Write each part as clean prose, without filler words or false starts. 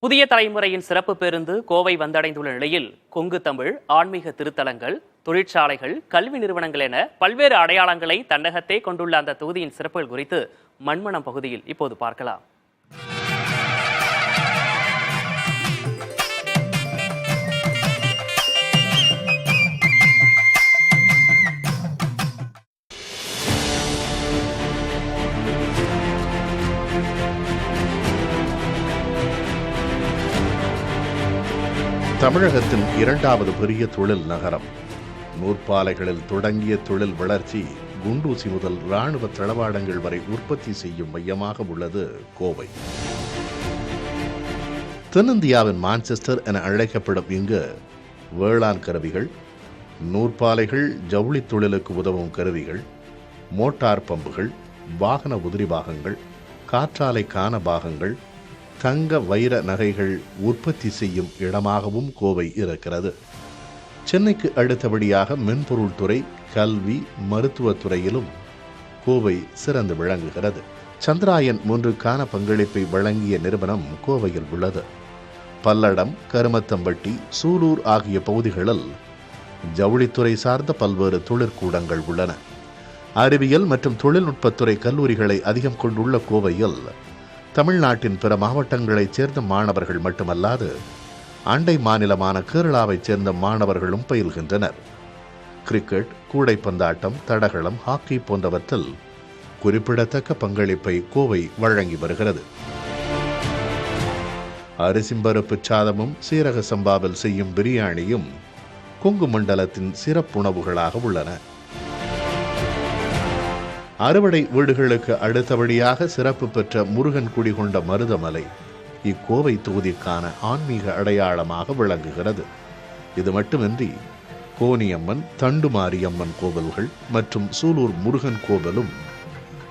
புதிய தலைமுறையின் சிறப்பு பேருந்து கோவை வந்தடைந்துள்ள நிலையில் கொங்கு தமிழ், ஆன்மீக திருத்தலங்கள், தொழிற்சாலைகள், கல்வி நிறுவனங்கள் என பல்வேறு அடையாளங்களை தன்னகத்தே கொண்டுள்ள அந்த தொகுதியின் சிறப்புகள் குறித்து மண்மனம் பகுதியில் இப்போது பார்க்கலாம். தமிழகத்தின் இரண்டாவது பெரிய தொழில் நகரம். நூற்பாலைகளில் தொடங்கிய தொழில் வளர்ச்சி குண்டூசி முதல் இராணுவ தளவாடங்கள் வரை உற்பத்தி செய்யும் மையமாக உள்ளது கோவை. தென்னிந்தியாவின் மான்செஸ்டர் என அழைக்கப்படும் இங்கு வேளாண் கருவிகள், நூற்பாலைகள், ஜவுளி தொழிலுக்கு உதவும் கருவிகள், மோட்டார் பம்புகள், வாகன உதிரி பாகங்கள், காற்றாலை கான பாகங்கள், தங்க வைர நகைகள் உற்பத்தி செய்யும் இடமாகவும் கோவை இருக்கிறது. சென்னைக்கு அடுத்தபடியாக மென்பொருள் துறை, கல்வி, மருத்துவத்துறையிலும் கோவை சிறந்து விளங்குகிறது. சந்திராயன் 3க்கான பங்களிப்பை வழங்கிய நிறுவனம் கோவையில் உள்ளது. பல்லடம், கருமத்தம்பட்டி, சூலூர் ஆகிய பகுதிகளில் ஜவுளித்துறை சார்ந்த பல்வேறு தொழிற்கூடங்கள் உள்ளன. அறிவியல் மற்றும் தொழில்நுட்பத்துறை கல்லூரிகளை அதிகம் கொண்டுள்ள கோவையில் தமிழ்நாட்டின் பிற மாவட்டங்களைச் சேர்ந்த மாணவர்கள் மட்டுமல்லாது அண்டை மாநிலமான கேரளாவைச் சேர்ந்த மாணவர்களும் பயில்கின்றனர். கிரிக்கெட், கூடைப்பந்தாட்டம், தடகளம், ஹாக்கி போன்றவற்றில் குறிப்பிடத்தக்க பங்களிப்பை கோவை வழங்கி வருகிறது. அரிசிம்பருப்பு சாதமும் சீரக சம்பாவில் செய்யும் பிரியாணியும் கொங்கு மண்டலத்தின் சிறப்புணவுகளாக உள்ளன. அறுவடை வீடுகளுக்கு அடுத்தபடியாக சிறப்பு பெற்ற முருகன் குடிகொண்ட மருதமலை இக்கோவை தொகுதிக்கான ஆன்மீக அடையாளமாக விளங்குகிறது. இது மட்டுமின்றி கோனியம்மன், தண்டுமாரியம்மன் கோவில்கள் மற்றும் சூலூர் முருகன் கோவிலும்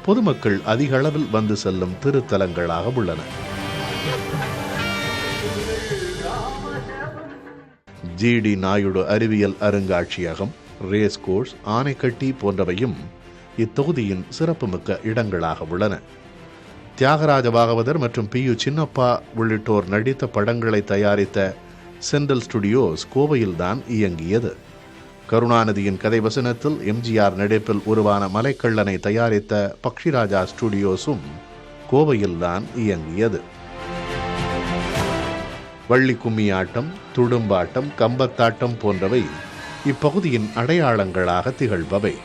பொதுமக்கள் அதிக அளவில் வந்து செல்லும் திருத்தலங்களாக உள்ளன. ஜி.டி. நாயுடு அறிவியல் அருங்காட்சியகம், ரேஸ் கோர்ஸ், ஆனைக்கட்டி போன்றவையும் இத்தொகுதியின் சிறப்புமிக்க இடங்களாக உள்ளன. தியாகராஜ பாகவதர் மற்றும் பி.யு. சின்னப்பா உள்ளிட்டோர் நடித்த படங்களை தயாரித்த சென்ட்ரல் ஸ்டுடியோஸ் கோவையில்தான் இயங்கியது. கருணாநிதியின் கதை வசனத்தில் எம்ஜிஆர் நடிப்பில் உருவான மலைக்கள்ளனை தயாரித்த பக்ஷிராஜா ஸ்டுடியோஸும் கோவையில்தான் இயங்கியது. வள்ளி கும்மியாட்டம், துடும்பாட்டம், கம்பத்தாட்டம் போன்றவை இப்பகுதியின் அடையாளங்களாக திகழ்பவை.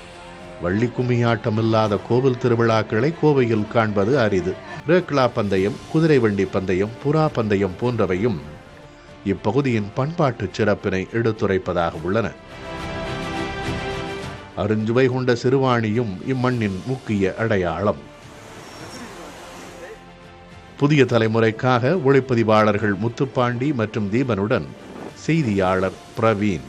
வள்ளி கும்மியாட்டம் இல்லாத கோவில் திருவிழாக்களை கோவையில் காண்பது அரிது. ரேக்லா பந்தயம், குதிரை வண்டி பந்தயம், புறா பந்தயம் போன்றவையும் இப்பகுதியின் பண்பாட்டு சிறப்பினை எடுத்துரைப்பதாக உள்ளன. அருஞ்சுவை கொண்ட சிறுவாணியும் இம்மண்ணின் முக்கிய அடையாளம். புதிய தலைமுறைக்காக ஒளிப்பதிவாளர்கள் முத்துப்பாண்டி மற்றும் தீபனுடன் செய்தியாளர் பிரவீன்.